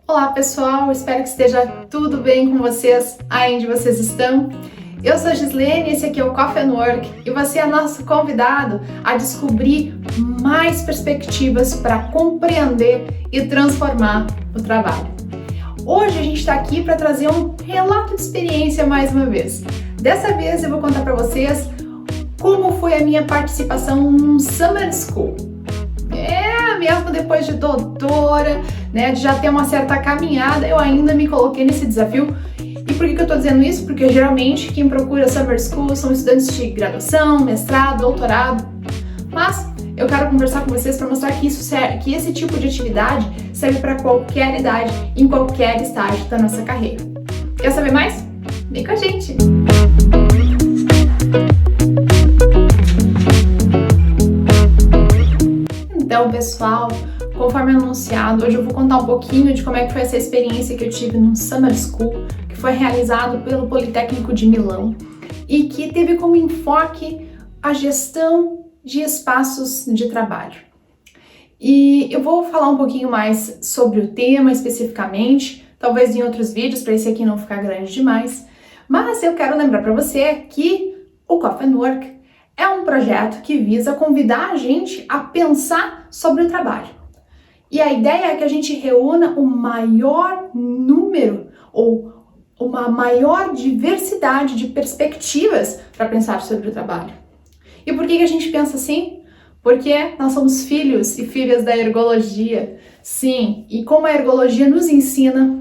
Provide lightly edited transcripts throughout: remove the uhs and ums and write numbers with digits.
Olá pessoal, espero que esteja tudo bem com vocês aí onde vocês estão. Eu sou a Gislene, esse aqui é o Coffee and Work e você é nosso convidado a descobrir mais perspectivas para compreender e transformar o trabalho. Hoje a gente está aqui para trazer um relato de experiência mais uma vez. Dessa vez eu vou contar para vocês como foi a minha participação num Summer School. Mesmo depois de doutora, né, de já ter uma certa caminhada, eu ainda me coloquei nesse desafio. E por que eu tô dizendo isso? Porque geralmente quem procura Summer School são estudantes de graduação, mestrado, doutorado. Mas eu quero conversar com vocês para mostrar que que esse tipo de atividade serve para qualquer idade, em qualquer estágio da nossa carreira. Quer saber mais? Vem com a gente! Então, pessoal, conforme anunciado, hoje eu vou contar um pouquinho de como é que foi essa experiência que eu tive no Summer School, que foi realizado pelo Politécnico de Milão e que teve como enfoque a gestão de espaços de trabalho. E eu vou falar um pouquinho mais sobre o tema especificamente, talvez em outros vídeos, para esse aqui não ficar grande demais, mas eu quero lembrar para você que o Coffee and Work é um projeto que visa convidar a gente a pensar sobre o trabalho. E a ideia é que a gente reúna o maior número ou uma maior diversidade de perspectivas para pensar sobre o trabalho. E por que a gente pensa assim? Porque nós somos filhos e filhas da ergologia. Sim, e como a ergologia nos ensina,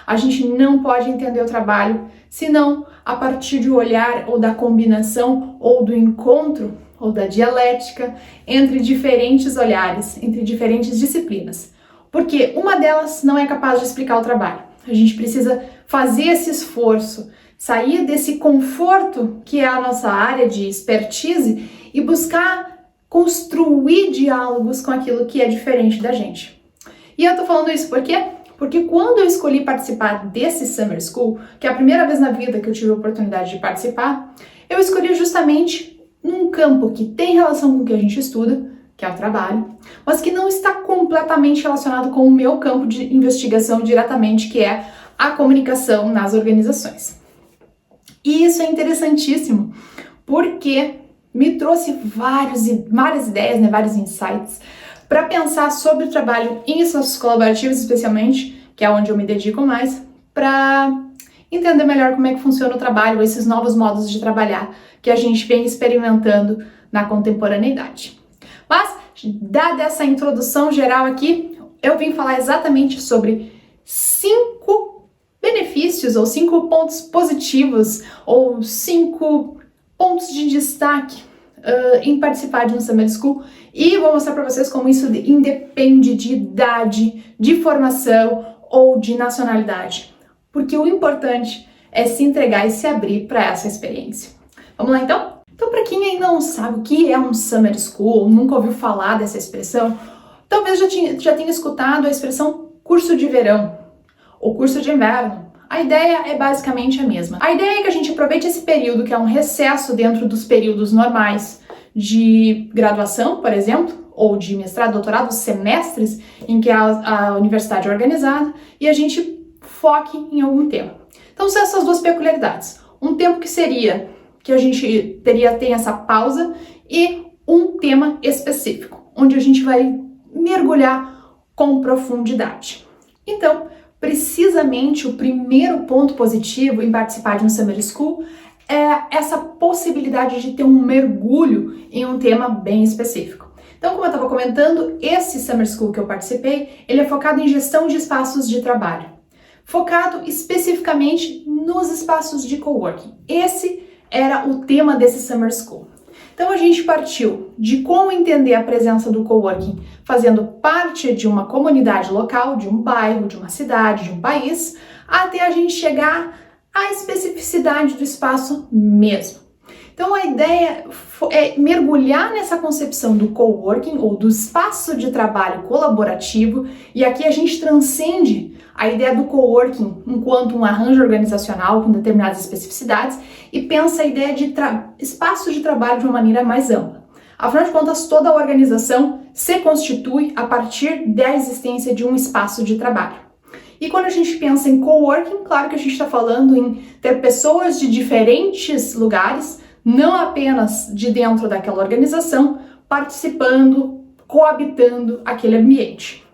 a gente não pode entender o trabalho senão a partir do olhar ou da combinação ou do encontro ou da dialética entre diferentes olhares, entre diferentes disciplinas. Porque uma delas não é capaz de explicar o trabalho. A gente precisa fazer esse esforço, sair desse conforto que é a nossa área de expertise e buscar construir diálogos com aquilo que é diferente da gente. E eu tô falando isso por quê? Porque quando eu escolhi participar desse Summer School, que é a primeira vez na vida que eu tive a oportunidade de participar, eu escolhi justamente num campo que tem relação com o que a gente estuda, que é o trabalho, mas que não está completamente relacionado com o meu campo de investigação diretamente, que é a comunicação nas organizações. E isso é interessantíssimo, porque me trouxe várias ideias, né, vários insights, para pensar sobre o trabalho em espaços colaborativos, especialmente, que é onde eu me dedico mais, para entender melhor como é que funciona o trabalho, esses novos modos de trabalhar que a gente vem experimentando na contemporaneidade. Mas, dada essa introdução geral aqui, eu vim falar exatamente sobre 5 benefícios, ou 5 pontos positivos, ou 5 pontos de destaque em participar de um Summer School, e vou mostrar para vocês como isso independe de idade, de formação ou de nacionalidade, porque o importante é se entregar e se abrir para essa experiência. Vamos lá então? Então, para quem ainda não sabe o que é um Summer School, nunca ouviu falar dessa expressão, talvez já tenha escutado a expressão curso de verão ou curso de inverno. A ideia é basicamente a mesma. A ideia é que a gente aproveite esse período, que é um recesso dentro dos períodos normais de graduação, por exemplo, ou de mestrado, doutorado, semestres em que a universidade é organizada, e a gente foque em algum tema. Então são essas duas peculiaridades. Um tempo que seria que a gente tem essa pausa e um tema específico, onde a gente vai mergulhar com profundidade. Então, precisamente o primeiro ponto positivo em participar de um Summer School é essa possibilidade de ter um mergulho em um tema bem específico. Então, como eu estava comentando, esse Summer School que eu participei, ele é focado em gestão de espaços de trabalho, focado especificamente nos espaços de coworking. Esse era o tema desse Summer School. Então a gente partiu de como entender a presença do coworking fazendo parte de uma comunidade local, de um bairro, de uma cidade, de um país, até a gente chegar à especificidade do espaço mesmo. Então a ideia é mergulhar nessa concepção do coworking ou do espaço de trabalho colaborativo, e aqui a gente transcende a ideia do coworking enquanto um arranjo organizacional com determinadas especificidades e pensa a ideia de espaço de trabalho de uma maneira mais ampla. Afinal de contas, toda a organização se constitui a partir da existência de um espaço de trabalho. E quando a gente pensa em coworking, claro que a gente está falando em ter pessoas de diferentes lugares, não apenas de dentro daquela organização, participando, coabitando aquele ambiente.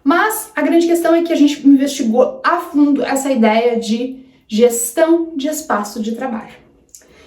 Mas a grande questão é que a gente investigou a fundo essa ideia de gestão de espaço de trabalho.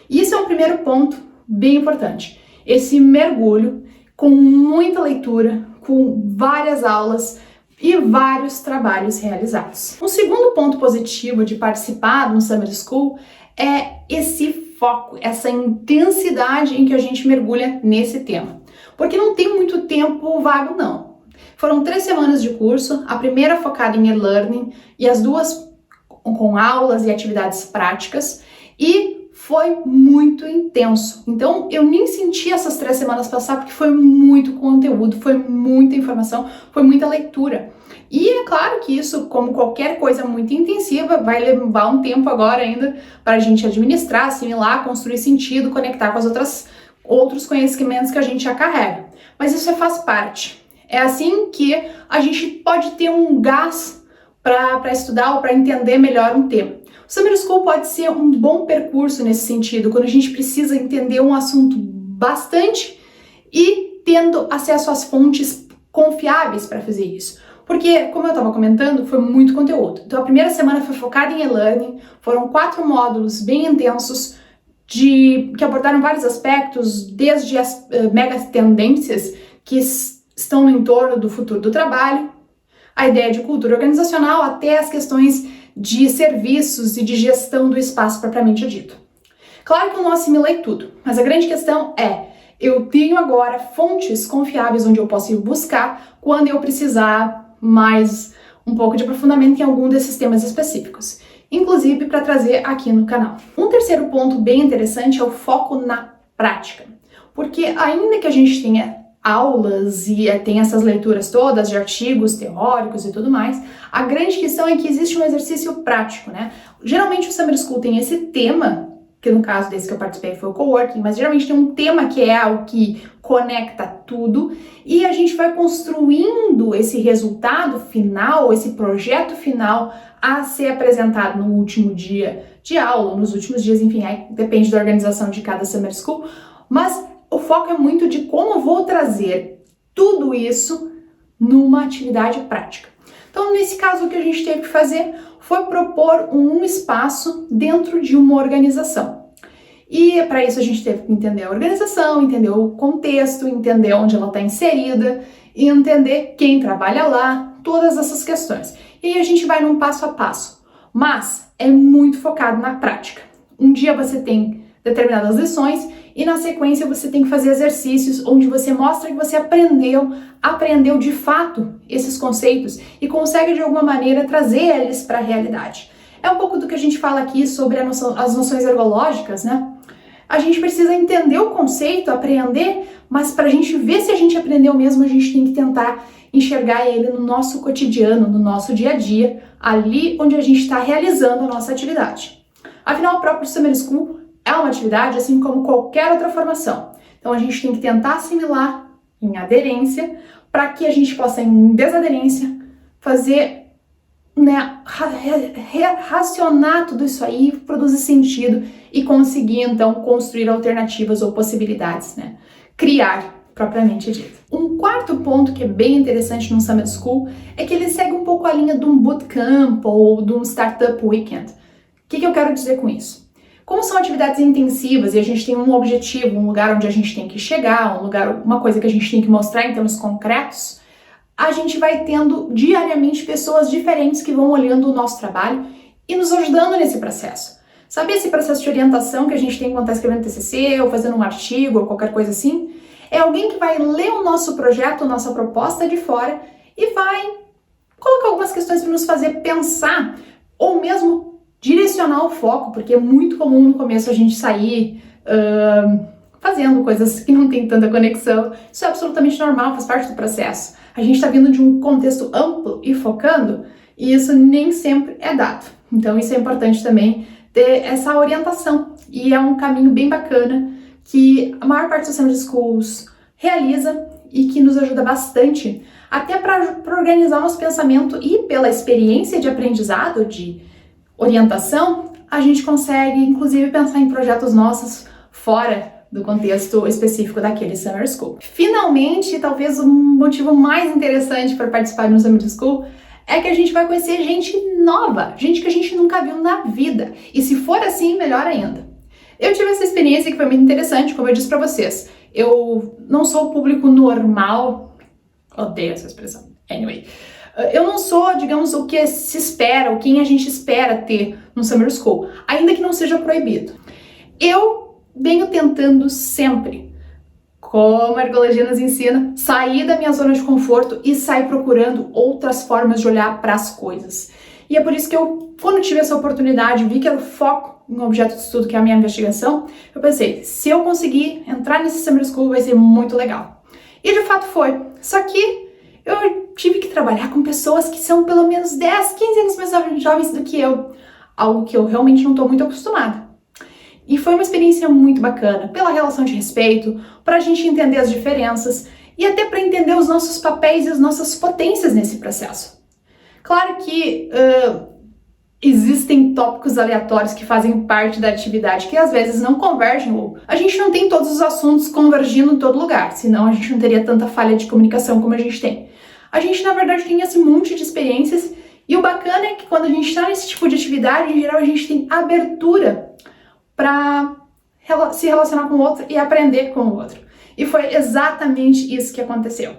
E isso é um primeiro ponto bem importante. Esse mergulho com muita leitura, com várias aulas e vários trabalhos realizados. Um segundo ponto positivo de participar de um Summer School é esse foco, essa intensidade em que a gente mergulha nesse tema. Porque não tem muito tempo vago, não. Foram 3 semanas de curso, a primeira focada em e-learning e as duas com aulas e atividades práticas, e foi muito intenso. Então eu nem senti essas 3 semanas passar porque foi muito conteúdo, foi muita informação, foi muita leitura. E é claro que isso, como qualquer coisa muito intensiva, vai levar um tempo agora ainda para a gente administrar, assimilar, construir sentido, conectar com as outros conhecimentos que a gente já carrega. Mas isso faz parte. É assim que a gente pode ter um gás para estudar ou para entender melhor um tema. O Summer School pode ser um bom percurso nesse sentido, quando a gente precisa entender um assunto bastante e tendo acesso às fontes confiáveis para fazer isso. Porque, como eu estava comentando, foi muito conteúdo. Então a primeira semana foi focada em e-learning, foram 4 módulos bem intensos que abordaram vários aspectos, desde as mega tendências que estão no entorno do futuro do trabalho, a ideia de cultura organizacional, até as questões de serviços e de gestão do espaço propriamente dito. Claro que eu não assimilei tudo, mas a grande questão é, eu tenho agora fontes confiáveis onde eu posso ir buscar quando eu precisar mais um pouco de aprofundamento em algum desses temas específicos, inclusive para trazer aqui no canal. Um terceiro ponto bem interessante é o foco na prática, porque ainda que a gente tenha aulas e tem essas leituras todas de artigos teóricos e tudo mais, a grande questão é que existe um exercício prático, né? Geralmente o Summer School tem esse tema, que no caso desse que eu participei foi o coworking, mas geralmente tem um tema que é o que conecta tudo e a gente vai construindo esse resultado final, esse projeto final a ser apresentado no último dia de aula, nos últimos dias, enfim, aí depende da organização de cada Summer School, mas o foco é muito de como eu vou trazer tudo isso numa atividade prática. Então, nesse caso, o que a gente teve que fazer foi propor um espaço dentro de uma organização. E para isso a gente teve que entender a organização, entender o contexto, entender onde ela está inserida e entender quem trabalha lá, todas essas questões. E aí a gente vai num passo a passo, mas é muito focado na prática. Um dia você tem determinadas lições e na sequência você tem que fazer exercícios onde você mostra que você aprendeu de fato esses conceitos e consegue de alguma maneira trazer eles para a realidade. É um pouco do que a gente fala aqui sobre as noções ergológicas, né? A gente precisa entender o conceito, aprender, mas para a gente ver se a gente aprendeu mesmo, a gente tem que tentar enxergar ele no nosso cotidiano, no nosso dia a dia, ali onde a gente está realizando a nossa atividade. Afinal, o próprio Summer School é uma atividade assim como qualquer outra formação. Então a gente tem que tentar assimilar em aderência para que a gente possa, em desaderência, fazer, né, racionar tudo isso aí, produzir sentido e conseguir então construir alternativas ou possibilidades, né? Criar propriamente dito. Um quarto ponto que é bem interessante no Summer School é que ele segue um pouco a linha de um bootcamp ou de um startup weekend. O que eu quero dizer com isso? Como são atividades intensivas e a gente tem um objetivo, um lugar onde a gente tem que chegar, uma coisa que a gente tem que mostrar em termos concretos, a gente vai tendo diariamente pessoas diferentes que vão olhando o nosso trabalho e nos ajudando nesse processo. Sabe esse processo de orientação que a gente tem quando está escrevendo TCC ou fazendo um artigo ou qualquer coisa assim? É alguém que vai ler o nosso projeto, a nossa proposta de fora e vai colocar algumas questões para nos fazer pensar ou mesmo direcionar o foco, porque é muito comum no começo a gente sair fazendo coisas que não tem tanta conexão. Isso é absolutamente normal, faz parte do processo. A gente está vindo de um contexto amplo e focando, e isso nem sempre é dado. Então isso é importante também ter essa orientação, e é um caminho bem bacana que a maior parte dos Summer Schools realiza e que nos ajuda bastante até para organizar nosso pensamento e pela experiência de aprendizado, de orientação, a gente consegue inclusive pensar em projetos nossos fora do contexto específico daquele Summer School. Finalmente, talvez o motivo mais interessante para participar de um Summer School é que a gente vai conhecer gente nova, gente que a gente nunca viu na vida. E se for assim, melhor ainda. Eu tive essa experiência que foi muito interessante, como eu disse para vocês. Eu não sou o público normal, odeio essa expressão. Anyway, eu não sou, digamos, o que se espera, o quem a gente espera ter no Summer School, ainda que não seja proibido. Eu venho tentando sempre, como a Ergologia nos ensina, sair da minha zona de conforto e sair procurando outras formas de olhar para as coisas. E é por isso que eu, quando tive essa oportunidade, vi que era o foco em um objeto de estudo, que é a minha investigação, eu pensei, se eu conseguir entrar nesse Summer School vai ser muito legal. E de fato foi. Só que eu tive que trabalhar com pessoas que são pelo menos 10, 15 anos mais jovens do que eu, algo que eu realmente não estou muito acostumada. E foi uma experiência muito bacana, pela relação de respeito, para a gente entender as diferenças e até para entender os nossos papéis e as nossas potências nesse processo. Claro que existem tópicos aleatórios que fazem parte da atividade que às vezes não convergem, ou a gente não tem todos os assuntos convergindo em todo lugar, senão a gente não teria tanta falha de comunicação como a gente tem. A gente, na verdade, tem esse monte de experiências e o bacana é que quando a gente está nesse tipo de atividade, em geral a gente tem abertura para se relacionar com o outro e aprender com o outro. E foi exatamente isso que aconteceu.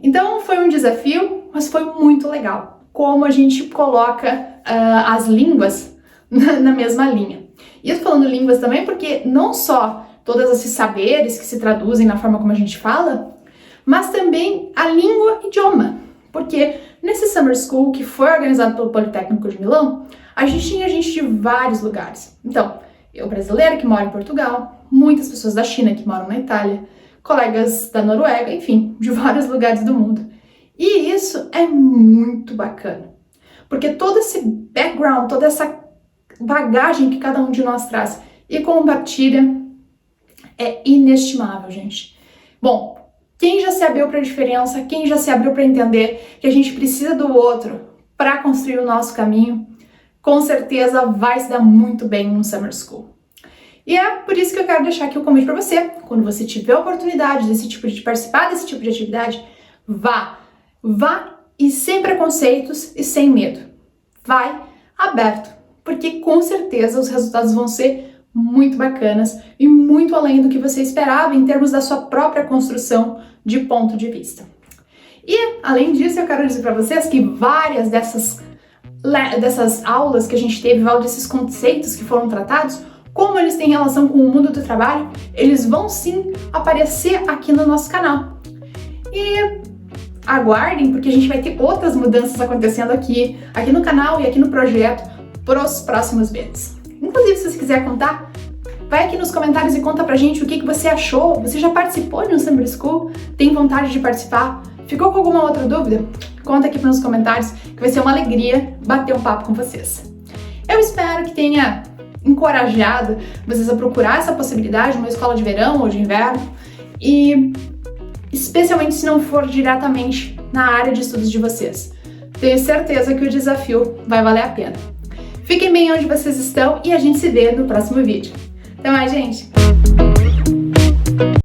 Então foi um desafio, mas foi muito legal. Como a gente coloca as línguas na mesma linha. E eu tô falando línguas também porque não só todos esses saberes que se traduzem na forma como a gente fala, mas também a língua idioma. Porque nesse Summer School, que foi organizado pelo Politécnico de Milão, a gente tinha gente de vários lugares. Então, eu brasileira que moro em Portugal, muitas pessoas da China que moram na Itália, colegas da Noruega, enfim, de vários lugares do mundo. E isso é muito bacana, porque todo esse background, toda essa bagagem que cada um de nós traz e compartilha é inestimável, gente. Bom, quem já se abriu para a diferença, quem já se abriu para entender que a gente precisa do outro para construir o nosso caminho, com certeza vai se dar muito bem no Summer School. E é por isso que eu quero deixar aqui o convite para você, quando você tiver a oportunidade de participar desse tipo de atividade, vá e sem preconceitos e sem medo. Vai aberto, porque com certeza os resultados vão ser muito bacanas e muito além do que você esperava em termos da sua própria construção de ponto de vista. E além disso, eu quero dizer para vocês que várias dessas aulas que a gente teve, vários desses conceitos que foram tratados, como eles têm relação com o mundo do trabalho, eles vão sim aparecer aqui no nosso canal. E aguardem, porque a gente vai ter outras mudanças acontecendo aqui no canal e aqui no projeto para os próximos meses. Inclusive, se você quiser contar, vai aqui nos comentários e conta pra gente o que você achou. Você já participou de um Summer School? Tem vontade de participar? Ficou com alguma outra dúvida? Conta aqui nos comentários, que vai ser uma alegria bater um papo com vocês. Eu espero que tenha encorajado vocês a procurar essa possibilidade numa escola de verão ou de inverno e especialmente se não for diretamente na área de estudos de vocês. Tenho certeza que o desafio vai valer a pena. Fiquem bem onde vocês estão e a gente se vê no próximo vídeo. Até mais, gente!